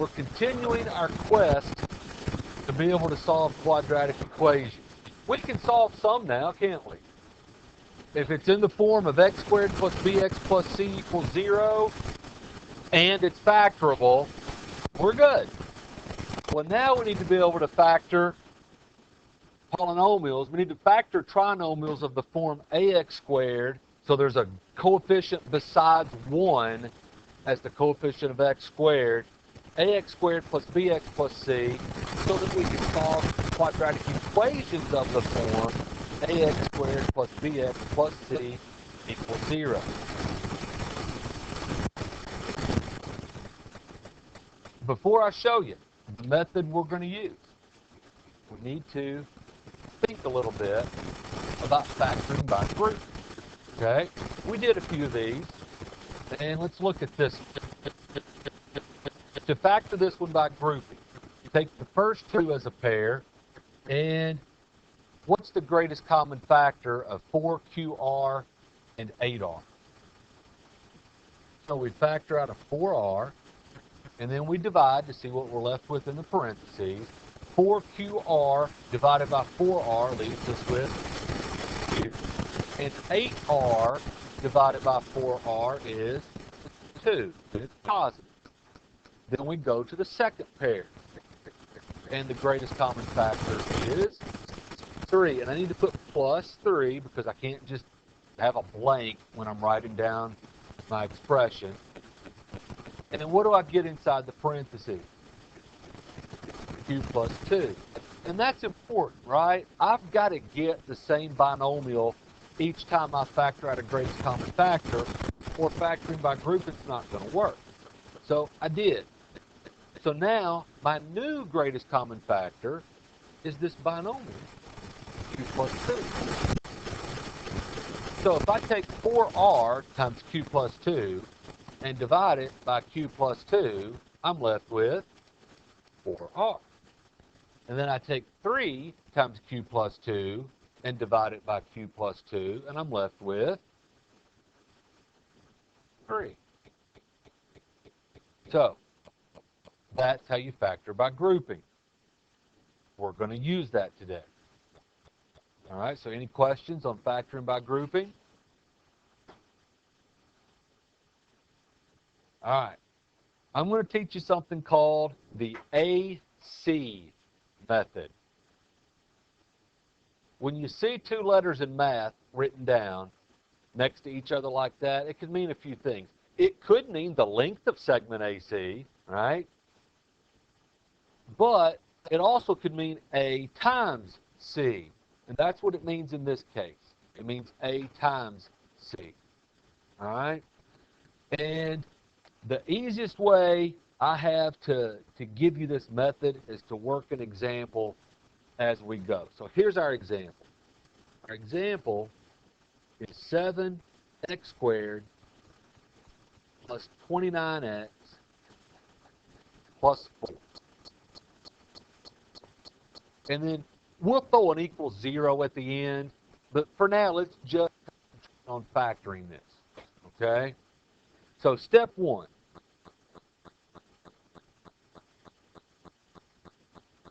we're continuing our quest to be able to solve quadratic equations. We can solve some now, can't we? If it's in the form of x squared plus bx plus c equals 0, and it's factorable, we're good. Well, now we need to be able to factor polynomials. We need to factor trinomials of the form ax squared, so there's a coefficient besides 1 as the coefficient of x squared, ax squared plus bx plus c, so that we can solve quadratic equations of the form ax squared plus bx plus c equals 0. Before I show you the method we're going to use, we need to think a little bit about factoring by group. Okay? We did a few of these, and let's look at this. To factor this one by grouping, take the first two as a pair, and what's the greatest common factor of 4QR and 8R? So we factor out a 4R, and then we divide to see what we're left with in the parentheses. 4QR divided by 4R leaves us with 2. And 8R divided by 4R is 2. It's positive. Then we go to the second pair. And the greatest common factor is 3. And I need to put plus 3 because I can't just have a blank when I'm writing down my expression. And then what do I get inside the parentheses? Q plus 2. And that's important, right? I've got to get the same binomial each time I factor out a greatest common factor, or factoring by group, it's not going to work. So I did. So now my new greatest common factor is this binomial, Q plus 2. So if I take 4R times Q plus 2 and divide it by Q plus 2, I'm left with 4R. And then I take 3 times Q plus 2 and divide it by Q plus 2, and I'm left with 3. So that's how you factor by grouping. We're going to use that today. All right, so any questions on factoring by grouping? All right, I'm going to teach you something called the AC method. When you see two letters in math written down next to each other like that, it could mean a few things. It could mean the length of segment AC, right? But it also could mean A times C. And that's what it means in this case. It means A times C. All right? And the easiest way I have to give you this method is to work an example as we go. So here's our example. Our example is 7x squared plus 29x plus 4. And then we'll throw an equals 0 at the end, but for now, let's just on factoring this, okay? So step 1,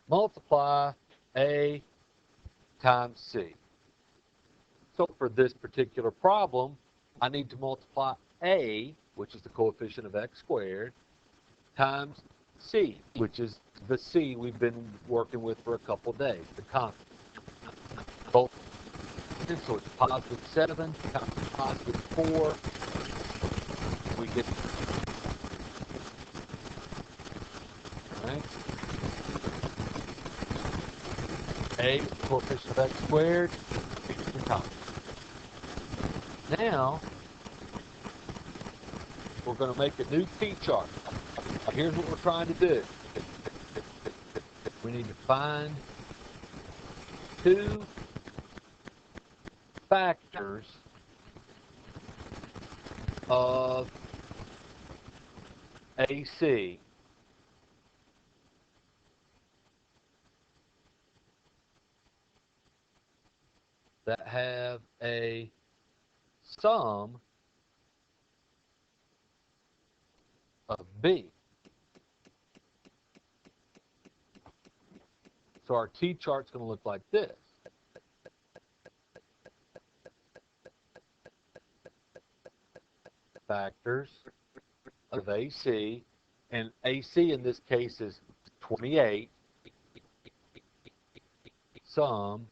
multiply A times C. So for this particular problem, I need to multiply A, which is the coefficient of x squared, times C, which is the C we've been working with for a couple days, the constant. Both. So it's positive 7 times positive 4. We get, right? A is the coefficient of x squared, B is the constant. Now, we're going to make a new T-chart. Here's what we're trying to do. We need to find two factors of AC that have a sum of B. So our T-chart's going to look like this. Factors of AC, and AC in this case is 28, sum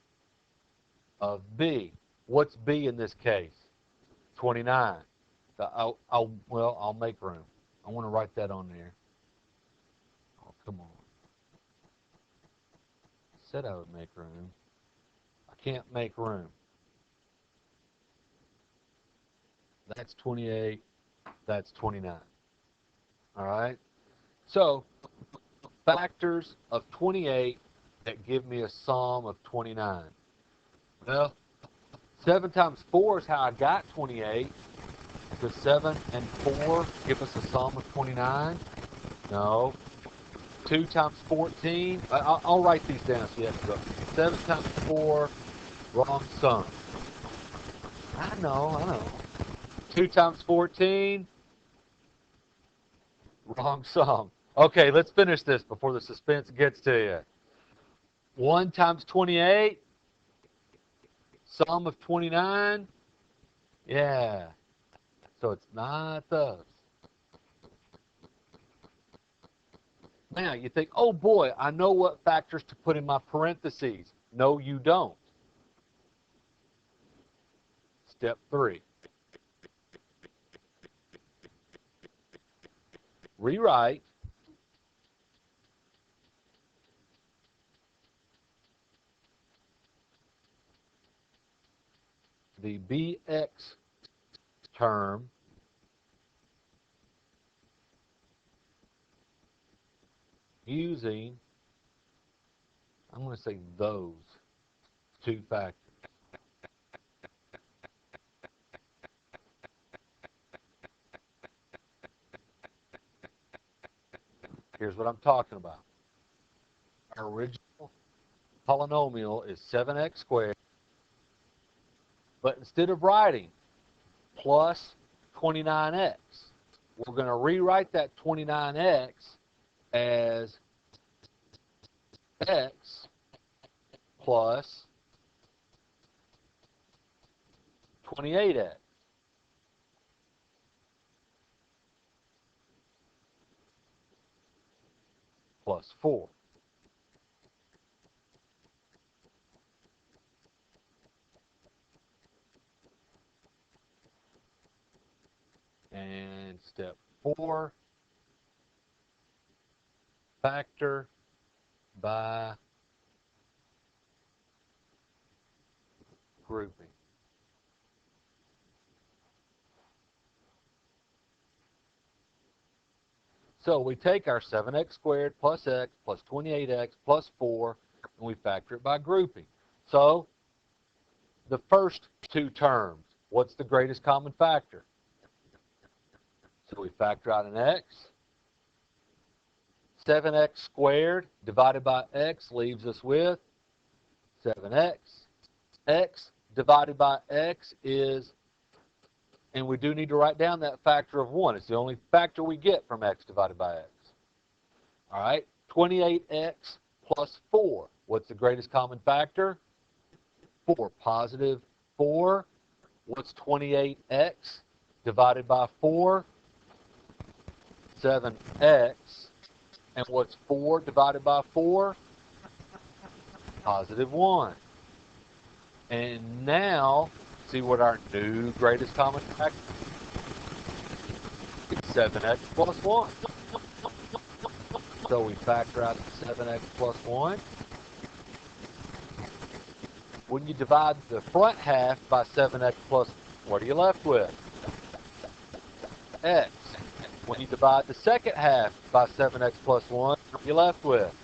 of B. What's B in this case? 29. I'll make room. I want to write that on there. Oh, come on. I said I would make room. I can't make room. That's 28. That's 29. All right? So, factors of 28 that give me a sum of 29. Well, 7 times 4 is how I got 28. Does 7 and 4 give us a sum of 29? No. 2 times 14. I'll write these down so you have to go. 7 times 4, wrong sum. I know. 2 times 14, wrong sum. Okay, let's finish this before the suspense gets to you. 1 times 28, sum of 29. Yeah. So it's not those. Now you think, oh boy, I know what factors to put in my parentheses. No, you don't. Step 3. Rewrite the BX term using, I'm going to say those 2 factors. Here's what I'm talking about. Our original polynomial is 7x squared, but instead of writing plus 29x, we're going to rewrite that 29x as x plus 28x plus 4. And step 4, factor by grouping. So we take our 7x squared plus x plus 28x plus 4, and we factor it by grouping. So the first 2 terms, what's the greatest common factor? So we factor out an x. 7x squared divided by x leaves us with 7x. X divided by x is, and we do need to write down that factor of 1. It's the only factor we get from x divided by x. All right, 28x plus 4. What's the greatest common factor? 4. Positive 4. What's 28x divided by 4? 7x. And what's 4 divided by 4? Positive 1. And now, see what our new greatest common factor is? 7x plus 1. So we factor out the 7x plus 1. When you divide the front half by 7x plus, what are you left with? X. When you divide the second half by 7x plus 1, what are you left with?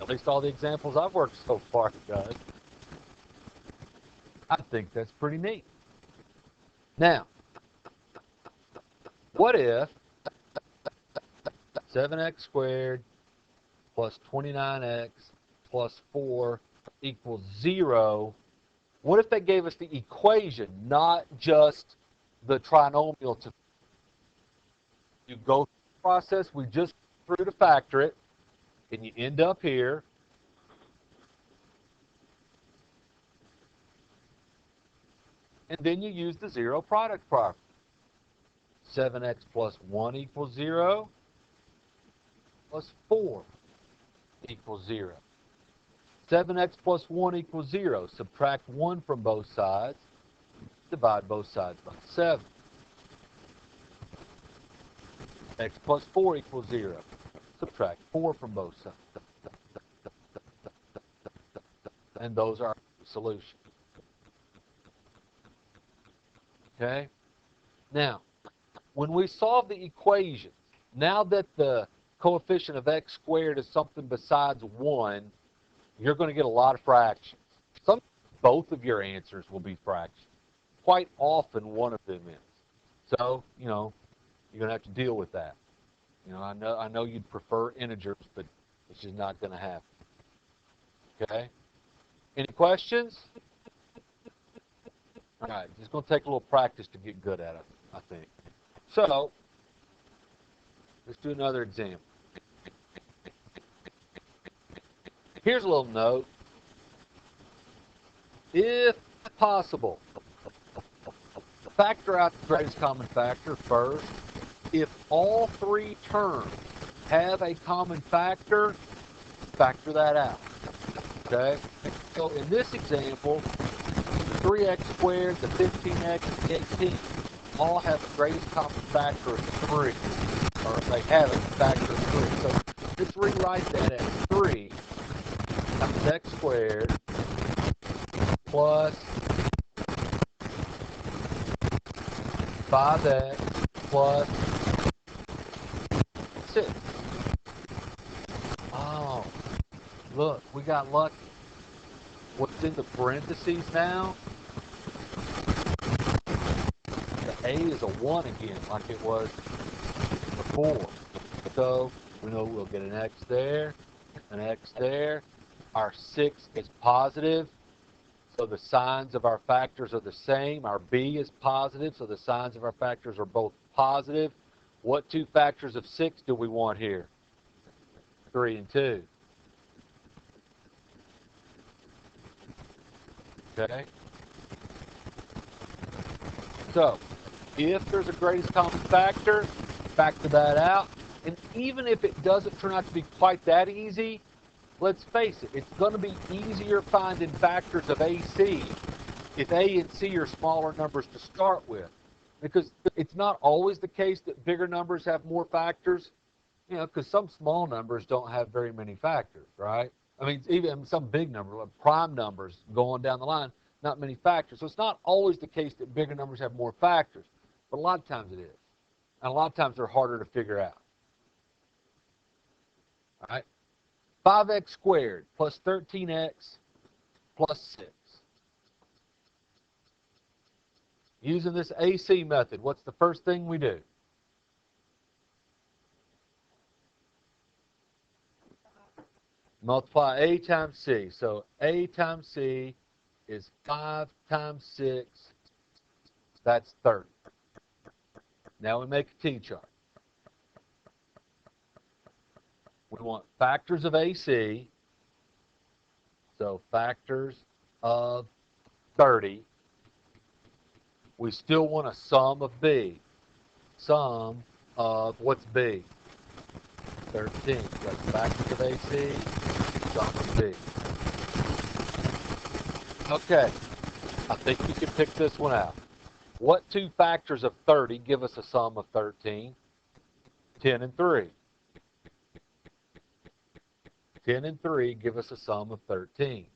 At least all the examples I've worked so far does. I think that's pretty neat. Now, what if 7x squared plus 29x plus 4 equals 0? What if they gave us the equation, not just the trinomial to, you go through the process we just went through to factor it, and you end up here. And then you use the zero product property. 7x plus 1 equals 0, plus 4 equals 0. 7x plus 1 equals 0. Subtract 1 from both sides. Divide both sides by 7. X plus 4 equals 0. Subtract 4 from both sides. And those are our solutions. Okay? Now, when we solve the equations, now that the coefficient of x squared is something besides 1, you're going to get a lot of fractions. Sometimes both of your answers will be fractions. Quite often one of them is. So, you're going to have to deal with that. I know you'd prefer integers, but it's just not going to happen. Okay? Any questions? All right, it's going to take a little practice to get good at it, I think. So, let's do another example. Here's a little note. If possible, factor out the greatest common factor first. If all three terms have a common factor, factor that out. Okay? So in this example, the 3x squared, the 15x, and the 18 all have the greatest common factor of 3. Or they have a factor of 3. So let's rewrite that as 3 times x squared plus 5x plus 6. Oh, look, we got lucky. What's in the parentheses now? The a is a 1 again, like it was before. So we know we'll get an x there, an x there. Our 6 is positive, so the signs of our factors are the same. Our b is positive, so the signs of our factors are both positive. What two factors of 6 do we want here? 3 and 2. Okay? So, if there's a greatest common factor, factor that out. And even if it doesn't turn out to be quite that easy, let's face it, it's going to be easier finding factors of AC if A and C are smaller numbers to start with. Because it's not always the case that bigger numbers have more factors, because some small numbers don't have very many factors, right? I mean, even some big numbers, like prime numbers going down the line, not many factors. So it's not always the case that bigger numbers have more factors, but a lot of times it is. And a lot of times they're harder to figure out. All right? 5x squared plus 13x plus 6. Using this AC method, what's the first thing we do? Multiply A times C. So A times C is 5 times 6. That's 30. Now we make a T-chart. We want factors of AC. So factors of 30. We still want a sum of B. Sum of, what's B? 13. That's factors of AC, sum of B. Okay, I think you can pick this one out. What two factors of 30 give us a sum of 13? 10 and 3. 10 and 3 give us a sum of 13.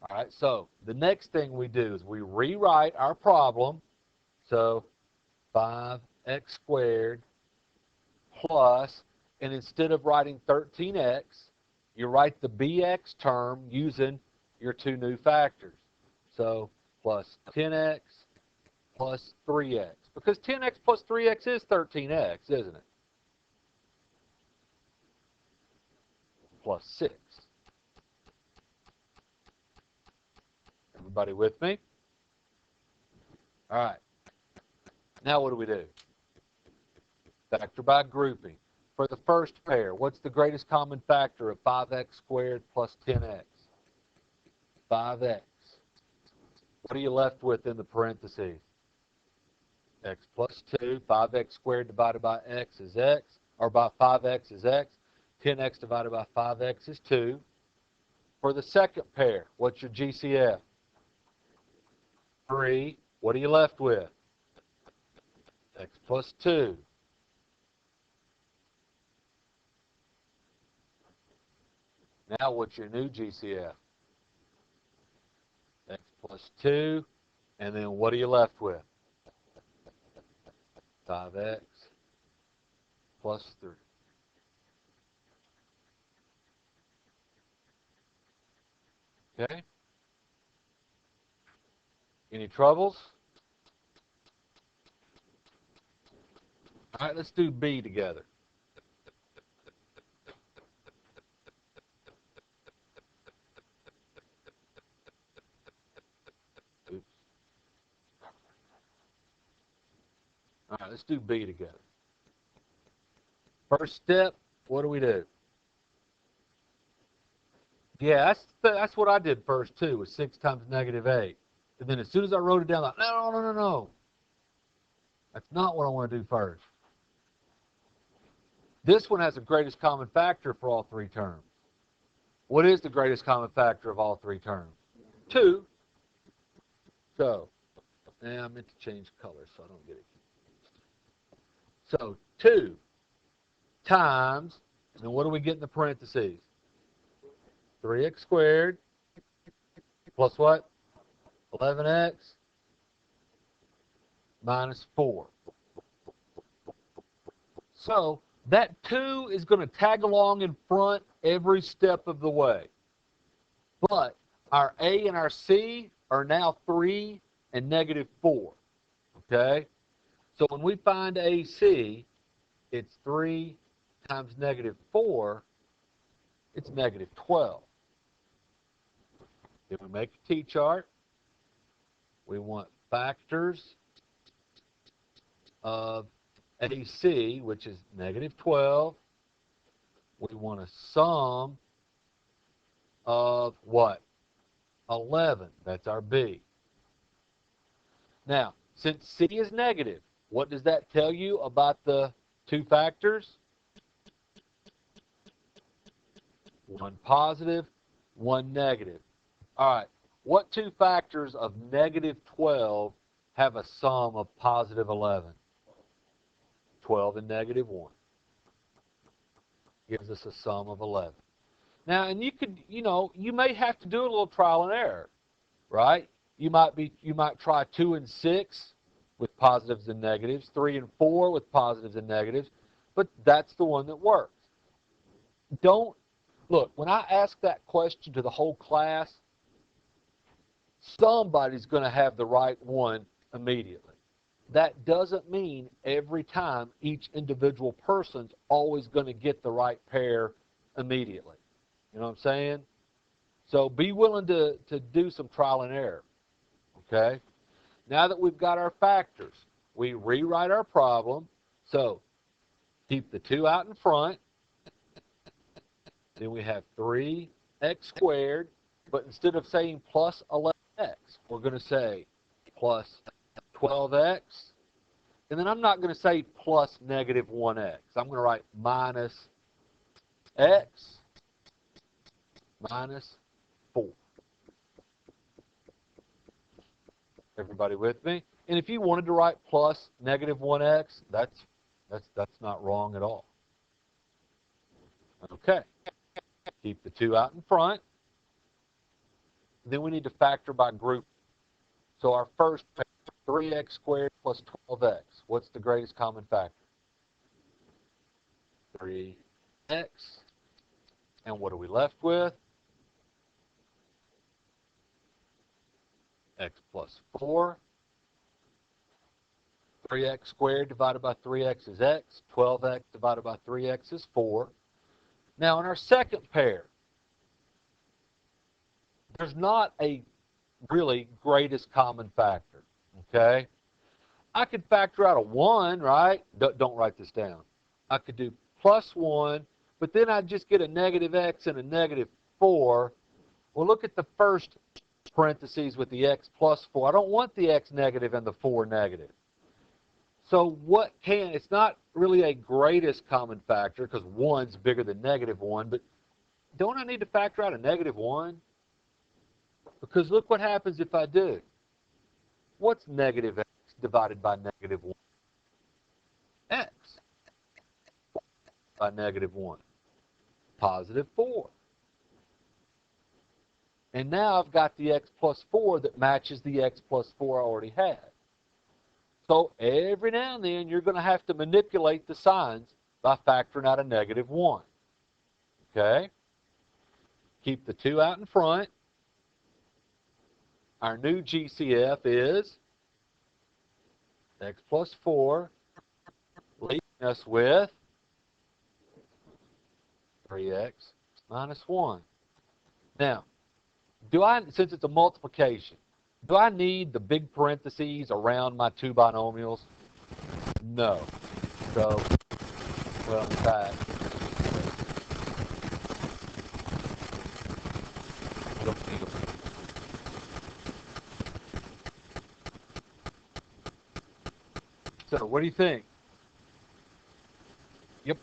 All right, so the next thing we do is we rewrite our problem. So 5x squared plus, and instead of writing 13x, you write the bx term using your two new factors. So plus 10x plus 3x. Because 10x plus 3x is 13x, isn't it? Plus 6. Everybody with me? All right. Now what do we do? Factor by grouping. For the first pair, what's the greatest common factor of 5x squared plus 10x? 5x. What are you left with in the parentheses? X plus 2. 5x squared divided by x is x, or by 5x is x. 10x divided by 5x is 2. For the second pair, what's your GCF? 3. What are you left with? X plus 2. Now what's your new GCF? X plus 2. And then what are you left with? 5x plus 3. Okay? Any troubles? All right, let's do B together. Oops. All right, let's do B together. First step, what do? Yeah, that's what I did first, too, was 6 times negative 8. And then as soon as I wrote it down, like, no. That's not what I want to do first. This one has the greatest common factor for all 3 terms. What is the greatest common factor of all 3 terms? 2. So, I meant to change color so I don't get it. So, 2 times, and what do we get in the parentheses? 3x squared plus what? 11x minus 4. So that 2 is going to tag along in front every step of the way. But our A and our C are now 3 and negative 4. Okay? So when we find AC, it's 3 times negative 4, it's negative 12. If we make a T-chart, we want factors of AC, which is negative 12. We want a sum of what? 11. That's our B. Now, since C is negative, what does that tell you about the 2 factors? 1 positive, 1 negative. All right, what 2 factors of negative 12 have a sum of positive 11? 12 and negative 1 gives us a sum of 11. Now, and you could, you may have to do a little trial and error, right? You might try 2 and 6 with positives and negatives, 3 and 4 with positives and negatives, but that's the one that works. Look, when I ask that question to the whole class, somebody's going to have the right one immediately. That doesn't mean every time each individual person's always going to get the right pair immediately. You know what I'm saying? So be willing to do some trial and error. Okay? Now that we've got our factors, we rewrite our problem. So keep the 2 out in front. Then we have 3x squared. But instead of saying plus 11x, we're going to say plus 12x. And then I'm not going to say plus negative 1x. I'm going to write minus x minus 4. Everybody with me? And if you wanted to write plus negative 1x, that's not wrong at all. Okay. Keep the 2 out in front. Then we need to factor by group. So our first pair, 3x squared plus 12x. What's the greatest common factor? 3x. And what are we left with? X plus 4. 3x squared divided by 3x is x. 12x divided by 3x is 4. Now in our second pair, there's not a really greatest common factor, okay? I could factor out a 1, right? Don't write this down. I could do plus 1, but then I'd just get a negative x and a negative 4. Well, look at the first parentheses with the x plus 4. I don't want the x negative and the 4 negative. So it's not really a greatest common factor because 1's bigger than negative 1, but don't I need to factor out a negative 1? Because look what happens if I do. What's negative x divided by negative 1? X by negative 1. Positive 4. And now I've got the x plus 4 that matches the x plus 4 I already had. So every now and then you're going to have to manipulate the signs by factoring out a negative 1. Okay? Keep the 2 out in front. Our new GCF is x plus 4, leaving us with 3x minus 1. Now, since it's a multiplication, do I need the big parentheses around my two binomials? No. So, well, in fact, I don't need them. So, what do you think? Yep.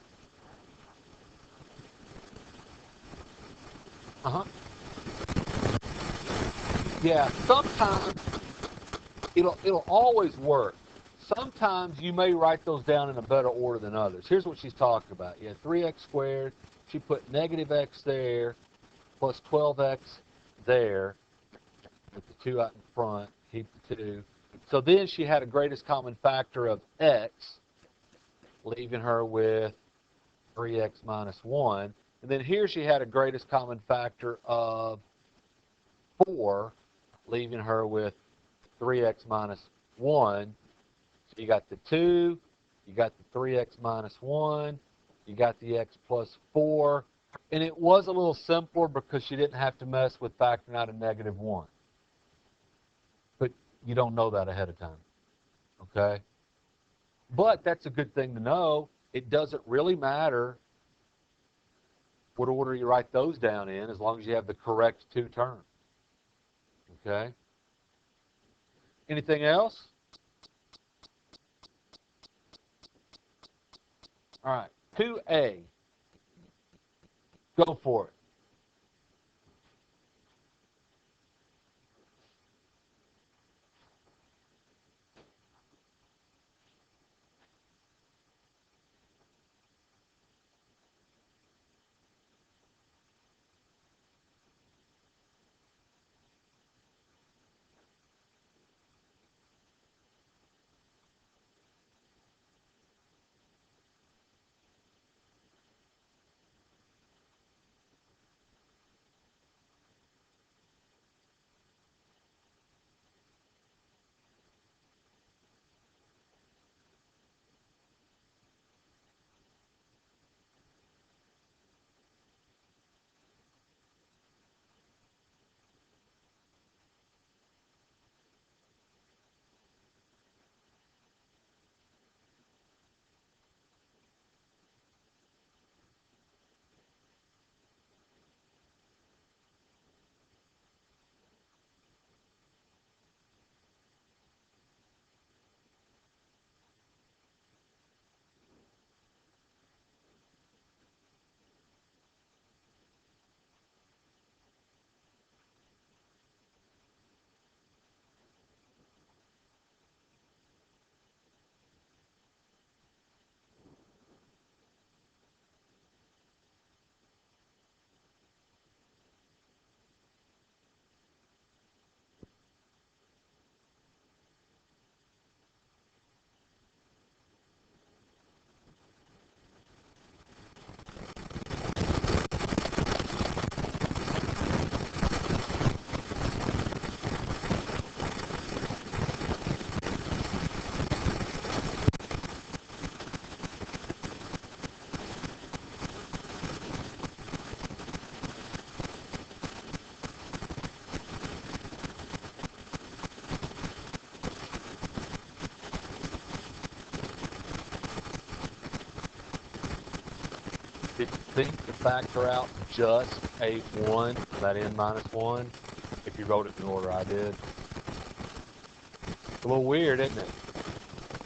Uh-huh. Yeah, sometimes it'll always work. Sometimes you may write those down in a better order than others. Here's what she's talking about. You had 3x squared. She put negative x there, plus 12x there, with the 2 out in front, keep the 2. So then she had a greatest common factor of x, leaving her with 3x minus 1. And then here she had a greatest common factor of 4, leaving her with 3x minus 1. So you got the 2, you got the 3x minus 1, you got the x plus 4. And it was a little simpler because she didn't have to mess with factoring out a negative 1. But you don't know that ahead of time. Okay? But that's a good thing to know. It doesn't really matter what order you write those down in as long as you have the correct 2 terms. Okay? Anything else? All right. 2A. Go for it. factor out just a 1, that n minus 1, if you wrote it in the order I did. It's a little weird, isn't it?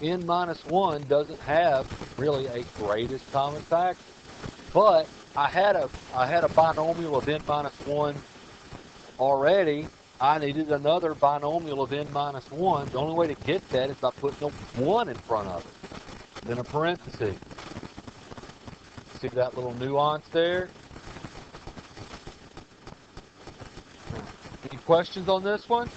N minus 1 doesn't have really a greatest common factor. But I had a binomial of n minus 1 already. I needed another binomial of n minus 1. The only way to get that is by putting a 1 in front of it, then a parenthesis. See that little nuance there? Any questions on this one?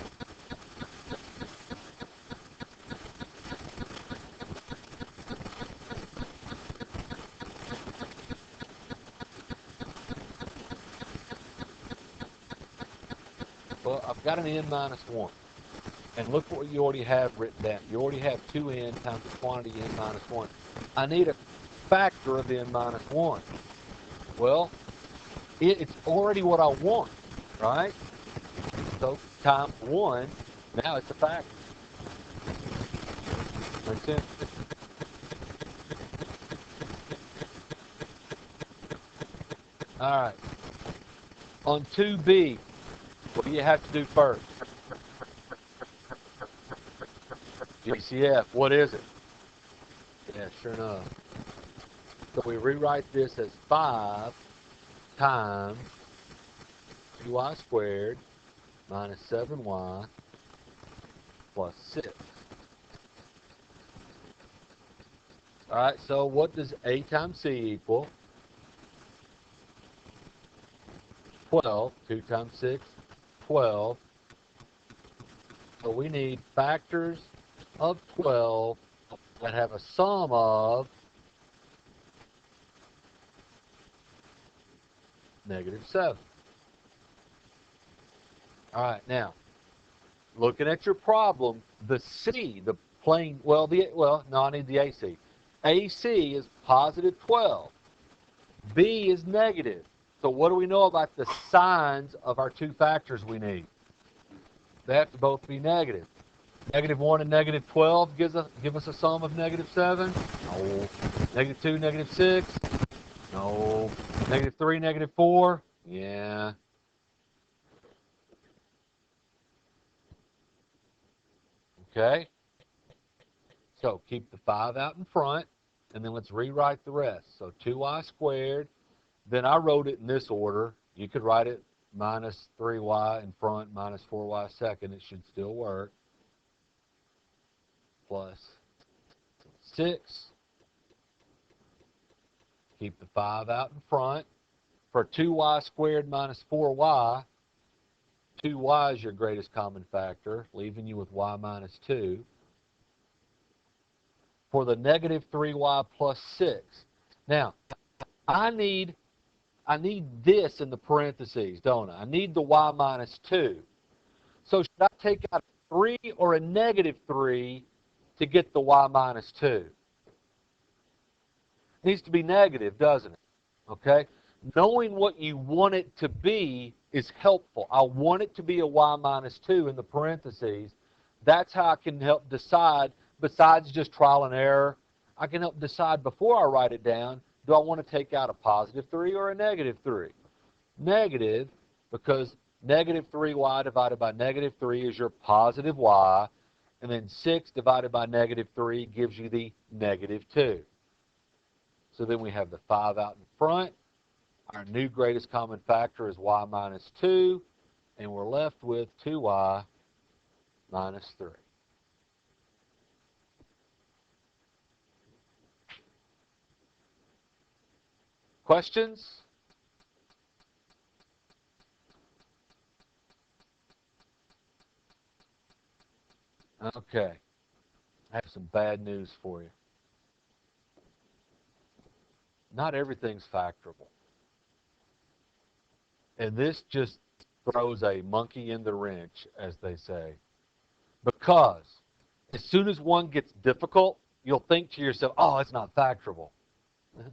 Well, I've got an n minus 1. And look what you already have written down. You already have 2n times the quantity n minus 1. I need a factor of n minus 1. Well, it's already what I want, right? So times 1, now it's a factor. Make sense? All right. On 2b, what do you have to do first? GCF, what is it? Yeah, sure enough. So we rewrite this as 5 times 2y squared minus 7y plus 6. All right, so what does a times c equal? 12. 2 times 6, 12. So we need factors of 12 that have a sum of -7. All right, now, looking at your problem, the C, the plain, no, I need the AC. AC is positive 12. B is negative. So what do we know about the signs of our two factors we need? They have to both be negative. -1 and -12 give us a sum of -7? No. -2, -6? No. -3, -4? Yeah. Okay? So keep the 5 out in front, and then let's rewrite the rest. So 2y squared. Then I wrote it in this order. You could write it minus 3y in front, minus 4y second. It should still work. Plus 6. Keep the 5 out in front. For 2y squared minus 4y, 2y is your greatest common factor, leaving you with y minus 2. For the negative 3y plus 6. Now, I need this in the parentheses, don't I? I need the y minus 2. So should I take out a 3 or a -3 to get the y minus 2? It needs to be negative, doesn't it? Okay? Knowing what you want it to be is helpful. I want it to be a y minus 2 in the parentheses. That's how I can help decide, besides just trial and error, I can help decide before I write it down, do I want to take out a positive 3 or a -3? Negative, because -3y divided by -3 is your positive y, and then 6 divided by -3 gives you the -2. So then we have the 5 out in front. Our new greatest common factor is y minus 2, and we're left with 2y minus 3. Questions? Okay. I have some bad news for you. Not everything's factorable. And this just throws a monkey in the wrench, as they say. Because as soon as one gets difficult, you'll think to yourself, oh, it's not factorable.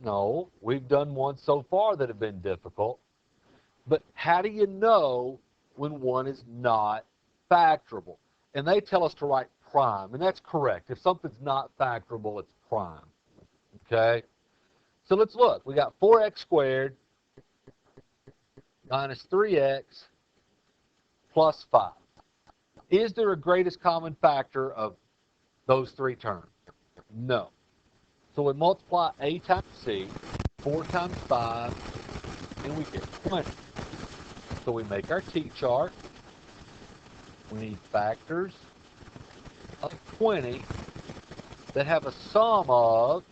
No, we've done one so far that have been difficult. But how do you know when one is not factorable? And they tell us to write prime, and that's correct. If something's not factorable, it's prime. Okay? So let's look. We got 4x squared minus 3x plus 5. Is there a greatest common factor of those three terms? No. So we multiply a times c, 4 times 5, and we get 20. So we make our t-chart. We need factors of 20 that have a sum of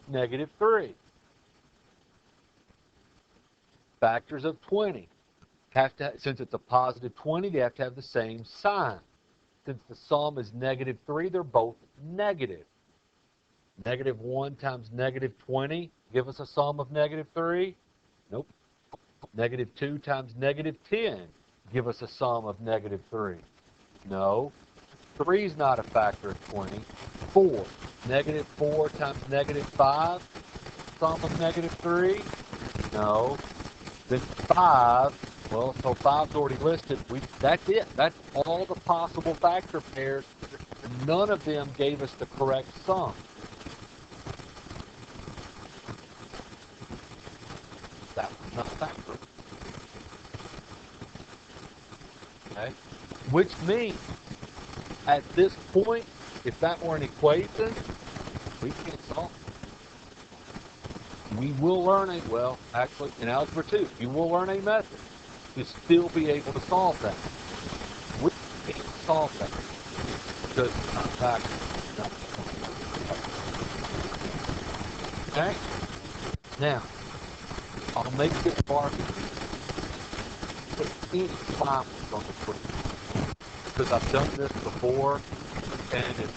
negative 3. Factors of 20 have to, since it's a positive 20, they have to have the same sign. Since the sum is negative 3, they're both negative. Negative 1 times negative 20 give us a sum of negative 3? Nope. Negative 2 times negative 10 give us a sum of negative 3? No. 3 is not a factor of 20. 4. Negative 4 times negative 5, sum of negative 3? No. Then 5, well, so 5's already listed. That's it. That's all the possible factor pairs. None of them gave us the correct sum. That was not a factor. Okay? Which means, at this point, if that were an equation, we can't solve it. We will learn actually, in Algebra 2, you will learn a method to still be able to solve that. We can't solve that because it's not a factor. Okay? Now, I'll make this marker. Put any prime on the screen. Because I've done this before, and if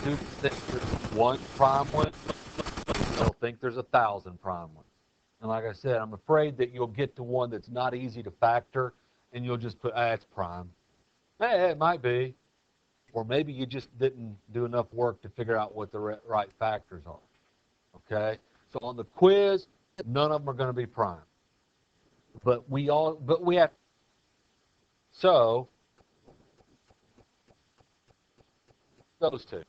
students think there's one prime one, they'll think there's 1,000 prime ones. And like I said, I'm afraid that you'll get to one that's not easy to factor, and you'll just put, it's prime. Hey, it might be. Or maybe you just didn't do enough work to figure out what the right factors are. Okay? So on the quiz, none of them are going to be prime. But we have, so, those two.